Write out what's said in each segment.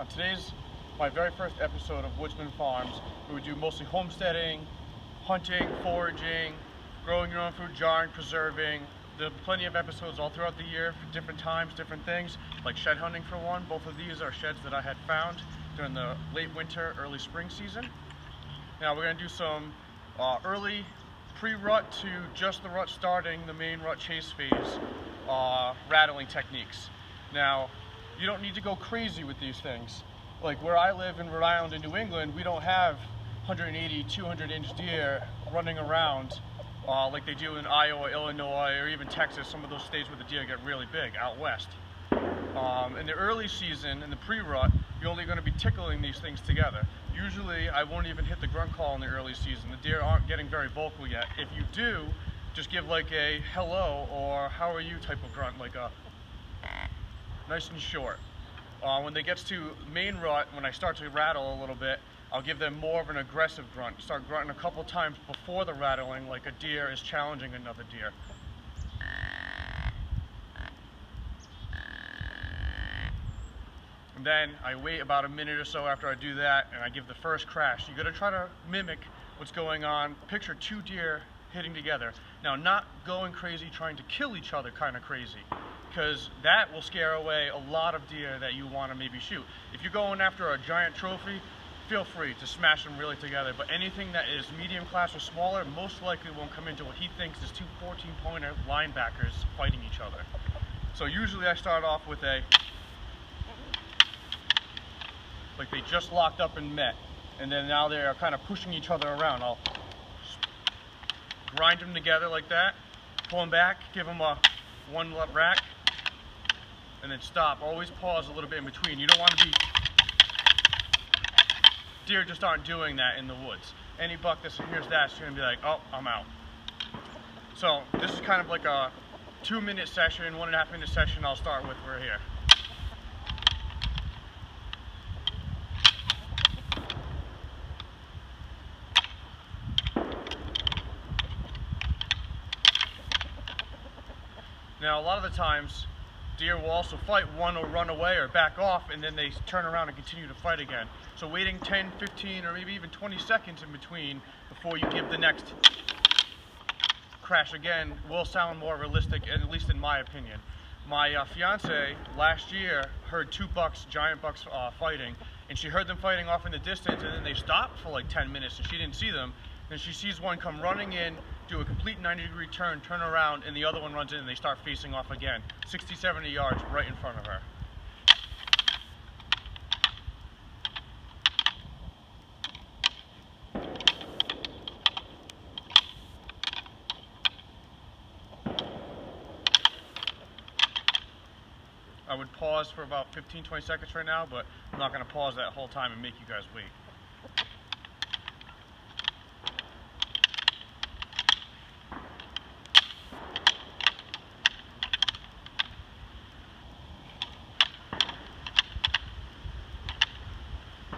Today's my very first episode of Woodsman Farms. We do mostly homesteading, hunting, foraging, growing your own food, jarring, preserving. There's plenty of episodes all throughout the year for different times, different things, like shed hunting for one. Both of these are sheds that I had found during the late winter, early spring season. Now we're going to do some early pre-rut to just the rut starting, the main rut chase phase, rattling techniques. Now, you don't need to go crazy with these things. Like where I live in Rhode Island and New England, we don't have 180, 200-inch deer running around like they do in Iowa, Illinois, or even Texas, some of those states where the deer get really big, out west. In the early season, in the pre-rut, you're only going to be tickling these things together. Usually, I won't even hit the grunt call in the early season. The deer aren't getting very vocal yet. If you do, just give like a hello or how are you type of grunt, like a nice and short. When they gets to main rut, when I start to rattle a little bit, I'll give them more of an aggressive grunt. Start grunting a couple times before the rattling, like a deer is challenging another deer. And then I wait about a minute or so after I do that, and I give the first crash. You gotta try to mimic what's going on. Picture two deer hitting together. Now, not going crazy, trying to kill each other kind of crazy, because that will scare away a lot of deer that you want to maybe shoot. If you're going after a giant trophy, feel free to smash them really together, but anything that is medium class or smaller most likely won't come into what he thinks is two 14-pointer linebackers fighting each other. So usually I start off with a, like they just locked up and met, and then now they are kind of pushing each other around. I'll grind them together like that, pull them back, give them a one rack, and then stop. Always pause a little bit in between. You don't want to be, deer just aren't doing that in the woods. Any buck that hears that is going to be like, oh, I'm out. So this is kind of like a 2-minute session, 1.5 minute session I'll start with right here. Now, a lot of the times, deer will also fight. One will run away or back off, and then they turn around and continue to fight again. So waiting 10, 15, or maybe even 20 seconds in between before you give the next crash again will sound more realistic, at least in my opinion. My fiance last year heard two bucks, giant bucks, fighting, and she heard them fighting off in the distance, and then they stopped for like 10 minutes, and she didn't see them. Then she sees one come running in, do a complete 90-degree turn, turn around, and the other one runs in and they start facing off again. 60, 70 yards right in front of her. I would pause for about 15, 20 seconds right now, but I'm not going to pause that whole time and make you guys wait.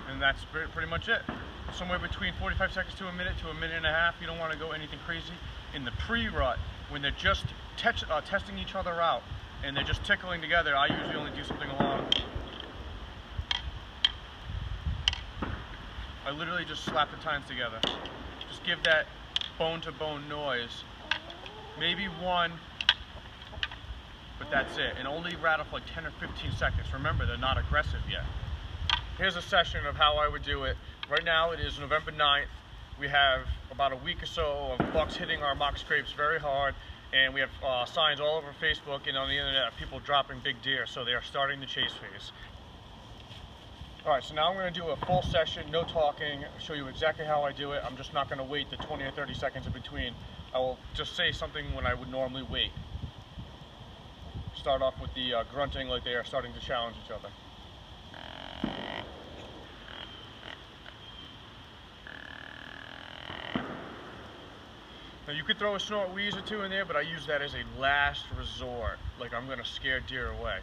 And that's pretty much it. Somewhere between 45 seconds to a minute and a half. You don't want to go anything crazy. In the pre-rut, when they're just testing each other out and they're just tickling together, I usually only do something along. I literally just slap the tines together. Just give that bone-to-bone noise. Maybe one, but that's it. And only rattle for like 10 or 15 seconds. Remember, they're not aggressive yet. Here's a session of how I would do it. Right now it is November 9th. We have about a week or so of bucks hitting our mock scrapes very hard, and we have signs all over Facebook and on the internet of people dropping big deer, so they are starting the chase phase. Alright, so now I'm going to do a full session, no talking, show you exactly how I do it. I'm just not going to wait the 20 or 30 seconds in between. I will just say something when I would normally wait. Start off with the grunting like they are starting to challenge each other. Now you could throw a snort wheeze or two in there, but I use that as a last resort. Like I'm going to scare deer away.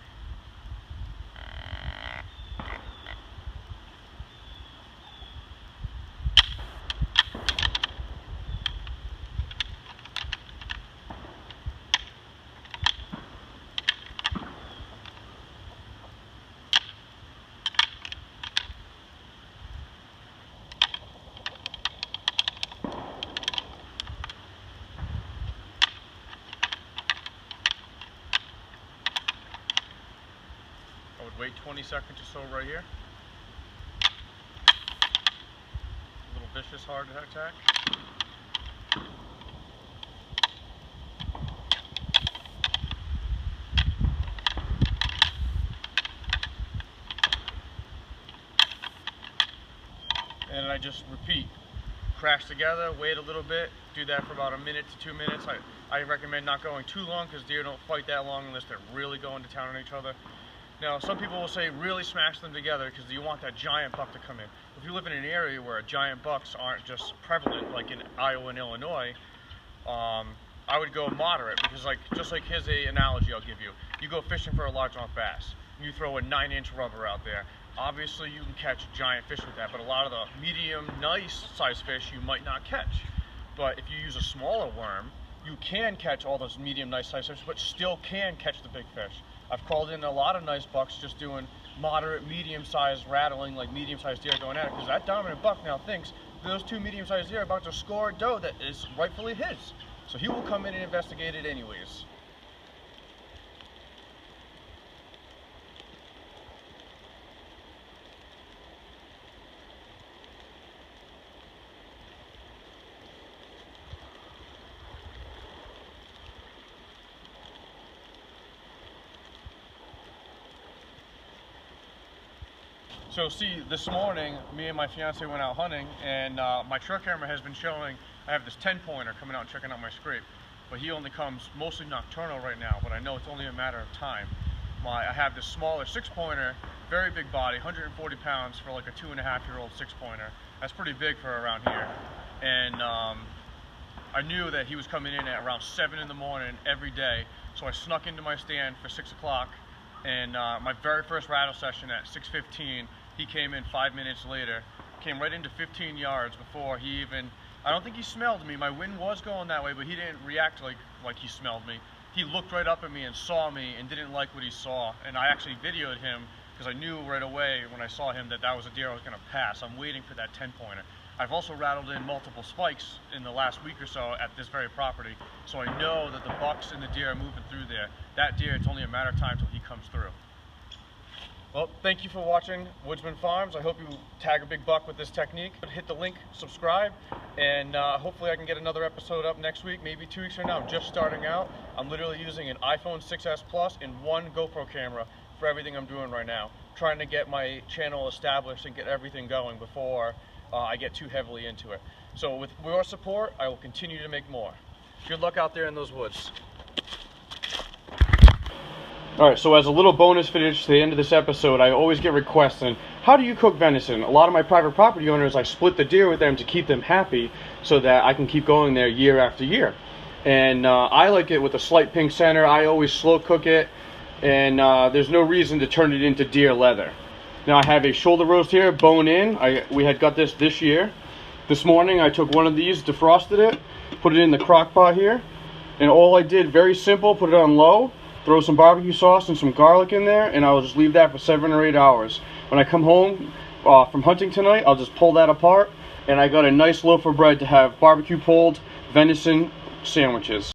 20 seconds or so right here. A little vicious hard attack. And I just repeat. Crash together, wait a little bit, do that for about 1 to 2 minutes. I recommend not going too long because deer don't fight that long unless they're really going to town on each other. Now, some people will say really smash them together because you want that giant buck to come in. If you live in an area where giant bucks aren't just prevalent, like in Iowa and Illinois, I would go moderate because, just like his analogy I'll give you. You go fishing for a largemouth bass, you throw a 9-inch rubber out there. Obviously you can catch giant fish with that, but a lot of the medium, nice size fish you might not catch. But if you use a smaller worm, you can catch all those medium, nice size fish, but still can catch the big fish. I've called in a lot of nice bucks just doing moderate, medium-sized rattling, like medium-sized deer going at it, because that dominant buck now thinks those two medium-sized deer are about to score a doe that is rightfully his. So he will come in and investigate it anyways. So see, this morning, me and my fiance went out hunting, and my trail camera has been showing, I have this 10-pointer coming out and checking out my scrape, but he only comes mostly nocturnal right now, but I know it's only a matter of time. I have this smaller 6-pointer, very big body, 140 pounds for like a 2.5-year-old 6-pointer. That's pretty big for around here. And I knew that he was coming in at around 7 in the morning every day, so I snuck into my stand for 6 o'clock, and my very first rattle session at 6:15, he came in 5 minutes later, came right into 15 yards before he even, I don't think he smelled me. My wind was going that way, but he didn't react like he smelled me. He looked right up at me and saw me and didn't like what he saw. And I actually videoed him because I knew right away when I saw him that was a deer I was going to pass. I'm waiting for that 10-pointer. I've also rattled in multiple spikes in the last week or so at this very property, so I know that the bucks and the deer are moving through there. That deer, it's only a matter of time till he comes through. Well, thank you for watching Woodsman Farms. I hope you tag a big buck with this technique. Hit the link, subscribe, and hopefully I can get another episode up next week, maybe 2 weeks from now. I'm just starting out. I'm literally using an iPhone 6s Plus and one GoPro camera for everything I'm doing right now. Trying to get my channel established and get everything going before I get too heavily into it. So with your support, I will continue to make more. Good luck out there in those woods. Alright, so as a little bonus finish to the end of this episode, I always get requests on how do you cook venison? A lot of my private property owners, I split the deer with them to keep them happy so that I can keep going there year after year. And I like it with a slight pink center. I always slow cook it, and there's no reason to turn it into deer leather. Now I have a shoulder roast here, bone in. We had got this year. This morning I took one of these, defrosted it, put it in the crock pot here, and all I did, very simple, put it on low, throw some barbecue sauce and some garlic in there, and I'll just leave that for 7 or 8 hours. When I come home from hunting tonight, I'll just pull that apart, and I got a nice loaf of bread to have barbecue pulled venison sandwiches.